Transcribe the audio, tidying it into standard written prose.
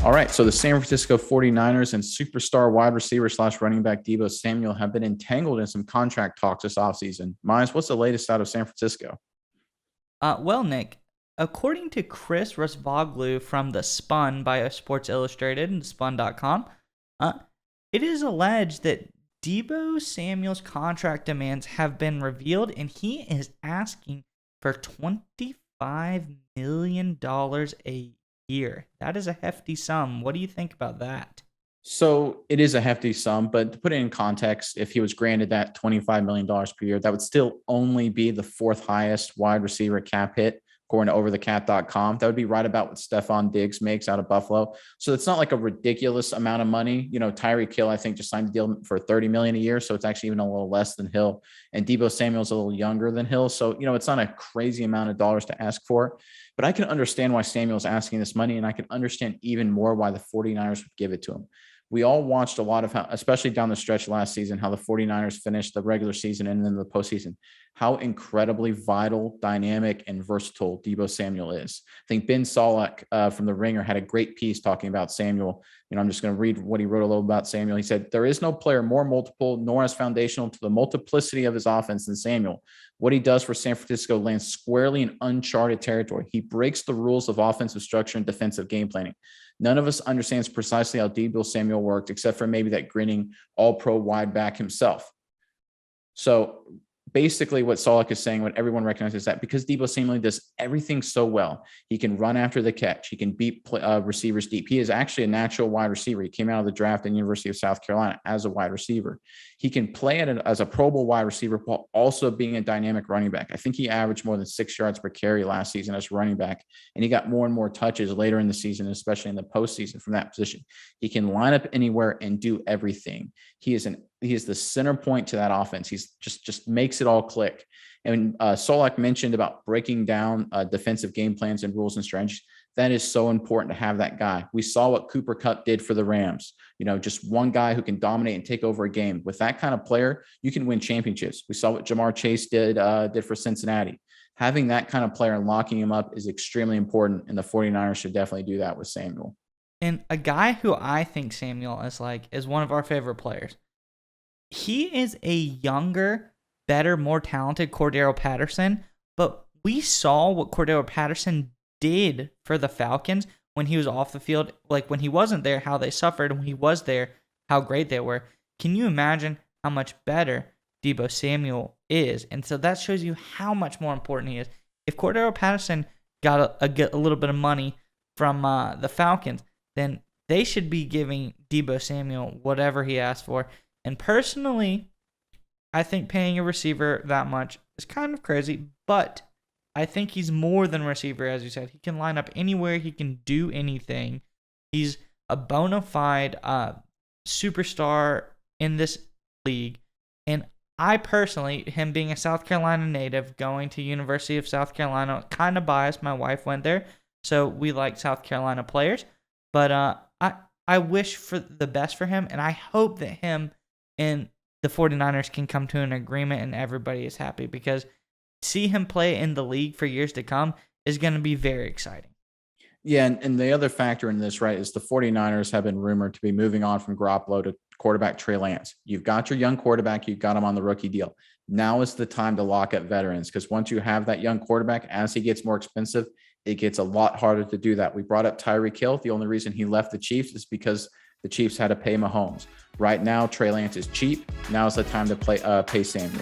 All right, so the San Francisco 49ers and superstar wide receiver slash running back Deebo Samuel have been entangled in some contract talks this offseason. Miles, what's the latest out of San Francisco? Nick, according to Chris Rusvoglu from The Spun by Sports Illustrated and spun.com, it is alleged that Deebo Samuel's contract demands have been revealed, and he is asking for $25 million a year. That is a hefty sum. What do you think about that? So it is a hefty sum, but to put it in context, if he was granted that $25 million per year, that would still only be the fourth highest wide receiver cap hit, according to overthecap.com. That would be right about what Stephon Diggs makes out of Buffalo. So it's not like a ridiculous amount of money. You know, Tyreek Hill, I think, just signed a deal for $30 million a year. So it's actually even a little less than Hill. And Deebo Samuel's a little younger than Hill. So, you know, it's not a crazy amount of dollars to ask for. But I can understand why Samuel's asking this money, and I can understand even more why the 49ers would give it to him. We all watched a lot of how, especially down the stretch last season, how the 49ers finished the regular season and then the postseason, how incredibly vital, dynamic, and versatile Deebo Samuel is. I think Ben Solak from The Ringer had a great piece talking about Samuel. You know, I'm just going to read what he wrote a little about Samuel. He said, "There is no player more multiple nor as foundational to the multiplicity of his offense than Samuel. What he does for San Francisco lands squarely in uncharted territory. He breaks the rules of offensive structure and defensive game planning. None of us understands precisely how Deebo Samuel worked, except for maybe that grinning all-pro wide back himself." So basically what Solak is saying, what everyone recognizes, that because Deebo Samuel does everything so well, he can run after the catch, he can beat receivers deep. He is actually a natural wide receiver. He came out of the draft at the University of South Carolina as a wide receiver. He can play as a Pro Bowl wide receiver while also being a dynamic running back. I think he averaged more than 6 yards per carry last season as a running back, and he got more and more touches later in the season, especially in the postseason from that position. He can line up anywhere and do everything. He is the center point to that offense. He's just makes it all click. And Solak mentioned about breaking down defensive game plans and rules and strategies. That is so important to have that guy. We saw what Cooper Kupp did for the Rams. You know, just one guy who can dominate and take over a game. With that kind of player, you can win championships. We saw what Jamar Chase did for Cincinnati. Having that kind of player and locking him up is extremely important, and the 49ers should definitely do that with Samuel. And a guy who I think Samuel is one of our favorite players. He is a younger, better, more talented Cordero Patterson, but we saw what Cordero Patterson did for the Falcons when he was off the field. Like when he wasn't there, how they suffered, and when he was there, how great they were. Can you imagine how much better Deebo Samuel is? And so that shows you how much more important he is. If Cordero Patterson got a little bit of money from the Falcons, then they should be giving Deebo Samuel whatever he asked for. And personally, I think paying a receiver that much is kind of crazy, but I think he's more than a receiver, as you said. He can line up anywhere. He can do anything. He's a bona fide superstar in this league. And I personally, him being a South Carolina native, going to University of South Carolina, kind of biased. My wife went there, so we like South Carolina players. But I wish for the best for him, and I hope that him and the 49ers can come to an agreement and everybody is happy, because see him play in the league for years to come is going to be very exciting. Yeah, and the other factor in this, right, is the 49ers have been rumored to be moving on from Garoppolo to quarterback Trey Lance. You've got your young quarterback. You've got him on the rookie deal. Now is the time to lock up veterans, because once you have that young quarterback, as he gets more expensive, it gets a lot harder to do that. We brought up Tyreek Hill. The only reason he left the Chiefs is because the Chiefs had to pay Mahomes. Right now, Trey Lance is cheap. Now is the time to pay Samuel.